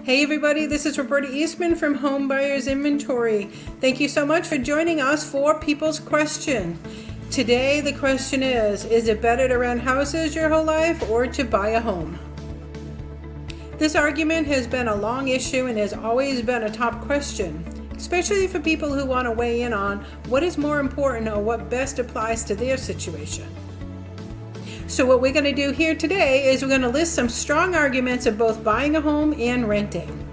Hey everybody, this is Roberta Eastman from Home Buyers Inventory. Thank you so much for joining us for People's Question. Today the question is it better to rent houses your whole life or to buy a home? This argument has been a long issue and has always been a top question, especially for people who want to weigh in on what is more important or what best applies to their situation. So what we're going to do here today is we're going to list some strong arguments of both buying a home and renting.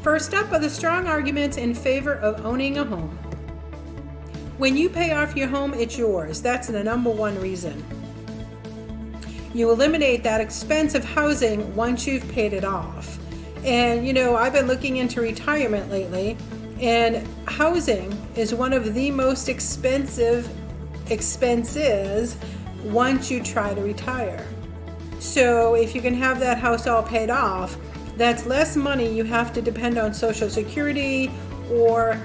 First up are the strong arguments in favor of owning a home. When you pay off your home, it's yours. That's the number one reason. You eliminate that expense of housing once you've paid it off. And I've been looking into retirement lately, and housing is one of the most expenses once you try to retire. So if you can have that house all paid off, that's less money you have to depend on Social Security, or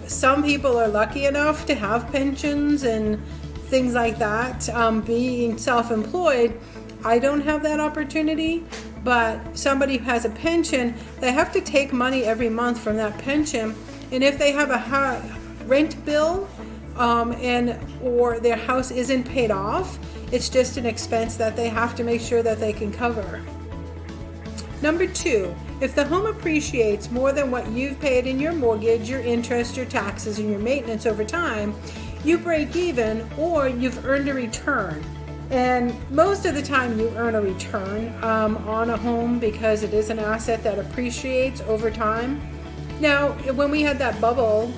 some people are lucky enough to have pensions and things like that. Being self-employed, I don't have that opportunity, but somebody who has a pension, they have to take money every month from that pension, and if they have a rent bill or their house isn't paid off, it's just an expense that they have to make sure that they can cover. Number two, if the home appreciates more than what you've paid in your mortgage, your interest, your taxes, and your maintenance over time, you break even or you've earned a return. And most of the time you earn a return on a home because it is an asset that appreciates over time. Now, when we had that bubble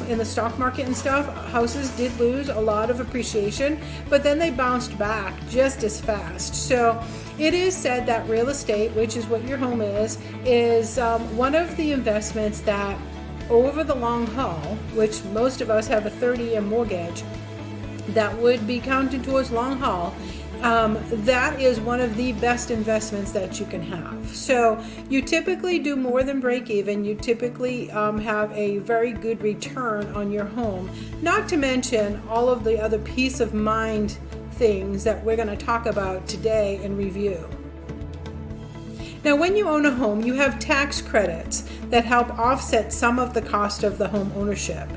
in the stock market and stuff, houses did lose a lot of appreciation, but then they bounced back just as fast. So it is said that real estate, which is what your home is one of the investments that over the long haul, which most of us have a 30-year mortgage, that would be counted towards long haul. That is one of the best investments that you can have. So you typically do more than break even. You typically have a very good return on your home, not to mention all of the other peace of mind things that we're going to talk about today and review. Now, when you own a home, you have tax credits that help offset some of the cost of the home ownership.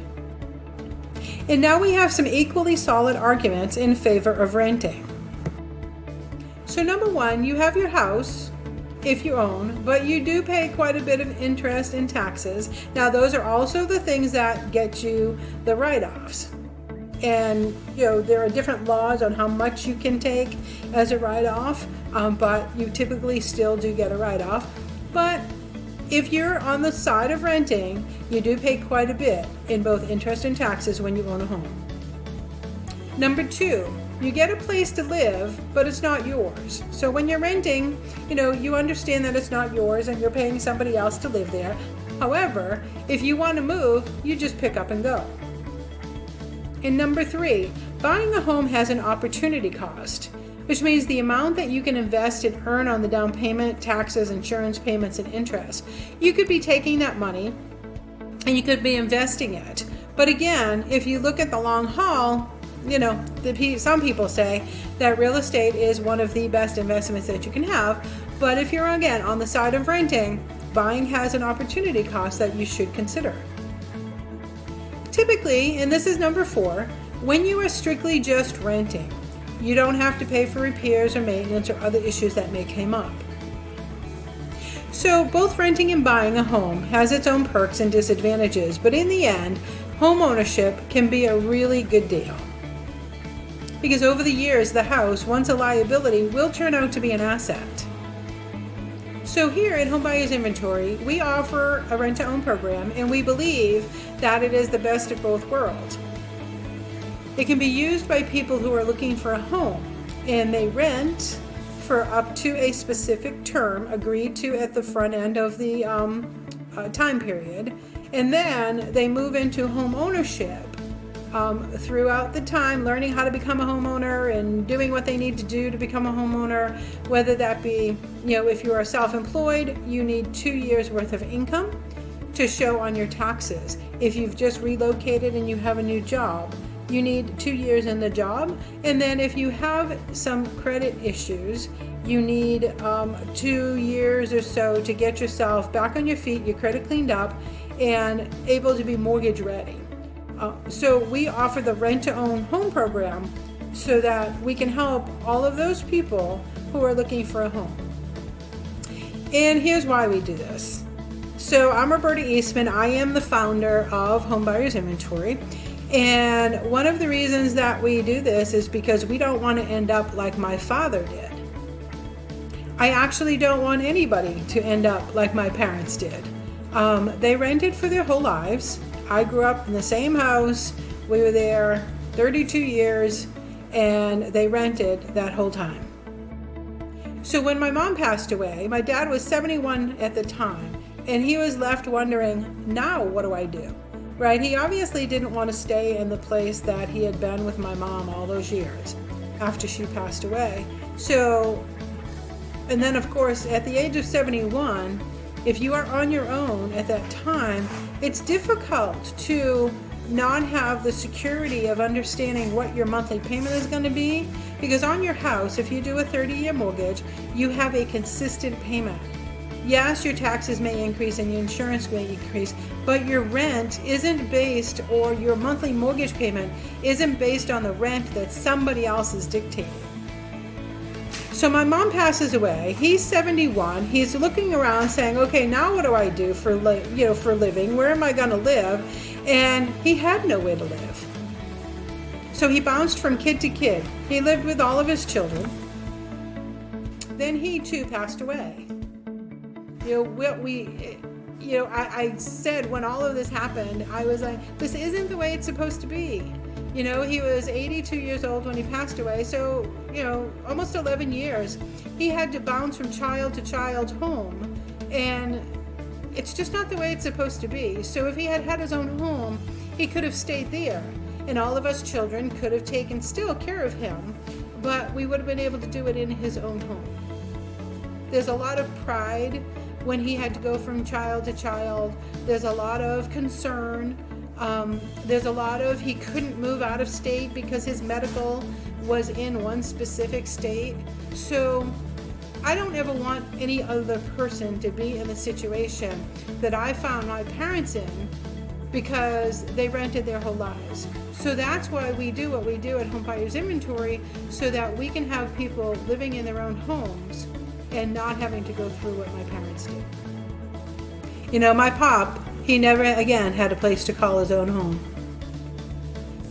And now we have some equally solid arguments in favor of renting. So number one, you have your house if you own, but you do pay quite a bit of interest and taxes. Now those are also the things that get you the write-offs. And there are different laws on how much you can take as a write-off, but you typically still do get a write-off. But if you're on the side of renting, you do pay quite a bit in both interest and taxes when you own a home. Number two, you get a place to live, but it's not yours. So when you're renting, you understand that it's not yours and you're paying somebody else to live there. However, if you want to move, you just pick up and go. And number three, buying a home has an opportunity cost, which means the amount that you can invest and earn on the down payment, taxes, insurance payments, and interest. You could be taking that money and you could be investing it. But again, if you look at the long haul, some people say that real estate is one of the best investments that you can have. But if you're, again, on the side of renting, buying has an opportunity cost that you should consider. Typically, and this is number four, when you are strictly just renting, you don't have to pay for repairs or maintenance or other issues that may come up. So both renting and buying a home has its own perks and disadvantages, but in the end, home ownership can be a really good deal. Because over the years, the house, once a liability, will turn out to be an asset. So here at Home Buyers Inventory, we offer a rent-to-own program, and we believe that it is the best of both worlds. It can be used by people who are looking for a home, and they rent for up to a specific term agreed to at the front end of the time period, and then they move into home ownership throughout the time, learning how to become a homeowner and doing what they need to do to become a homeowner, whether that be, if you are self-employed, you need 2 years worth of income to show on your taxes. If you've just relocated and you have a new job, you need 2 years in the job. And then if you have some credit issues You need 2 years or so to get yourself back on your feet, your credit cleaned up, and able to be mortgage ready. So we offer the rent-to-own home program so that we can help all of those people who are looking for a home. And here's why we do this. So I'm Roberta Eastman. I am the founder of Home Buyers Inventory. And one of the reasons that we do this is because we don't want to end up like my father did. I actually don't want anybody to end up like my parents did. They rented for their whole lives. I grew up in the same house. We were there 32 years, and they rented that whole time. So when my mom passed away, my dad was 71 at the time, and he was left wondering, now what do I do? Right? He obviously didn't want to stay in the place that he had been with my mom all those years after she passed away. So, and then of course, at the age of 71, if you are on your own at that time, it's difficult to not have the security of understanding what your monthly payment is going to be, because on your house, if you do a 30-year mortgage, you have a consistent payment. Yes, your taxes may increase and your insurance may increase, but your rent isn't based, or your monthly mortgage payment isn't based on the rent that somebody else is dictating. So my mom passes away. He's 71. He's looking around saying, okay, now what do I do for living? Where am I going to live? And he had nowhere to live. So he bounced from kid to kid. He lived with all of his children. Then he too passed away. I said when all of this happened, I was like, this isn't the way it's supposed to be. He was 82 years old when he passed away. So, almost 11 years, he had to bounce from child to child home. And it's just not the way it's supposed to be. So if he had had his own home, he could have stayed there. And all of us children could have taken still care of him, but we would have been able to do it in his own home. There's a lot of pride when he had to go from child to child. There's a lot of concern. There's a lot of, he couldn't move out of state because his medical was in one specific state. So I don't ever want any other person to be in the situation that I found my parents in, because they rented their whole lives. So that's why we do what we do at Home Buyers Inventory, so that we can have people living in their own homes and not having to go through what my parents did. My pop, he never again had a place to call his own home.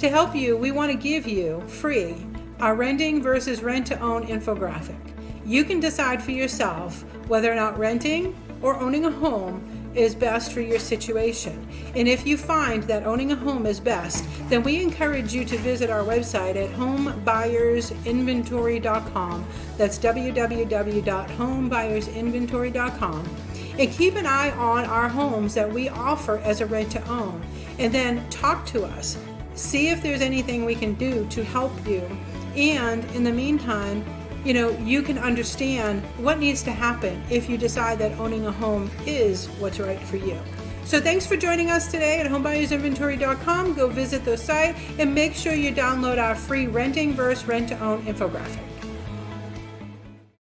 To help you, we want to give you free our renting versus rent-to-own infographic. You can decide for yourself whether or not renting or owning a home is best for your situation. And if you find that owning a home is best, then we encourage you to visit our website at homebuyersinventory.com. That's www.homebuyersinventory.com. And keep an eye on our homes that we offer as a rent-to-own. And then talk to us. See if there's anything we can do to help you. And in the meantime, you can understand what needs to happen if you decide that owning a home is what's right for you. So thanks for joining us today at homebuyersinventory.com. Go visit the site and make sure you download our free renting versus rent-to-own infographic.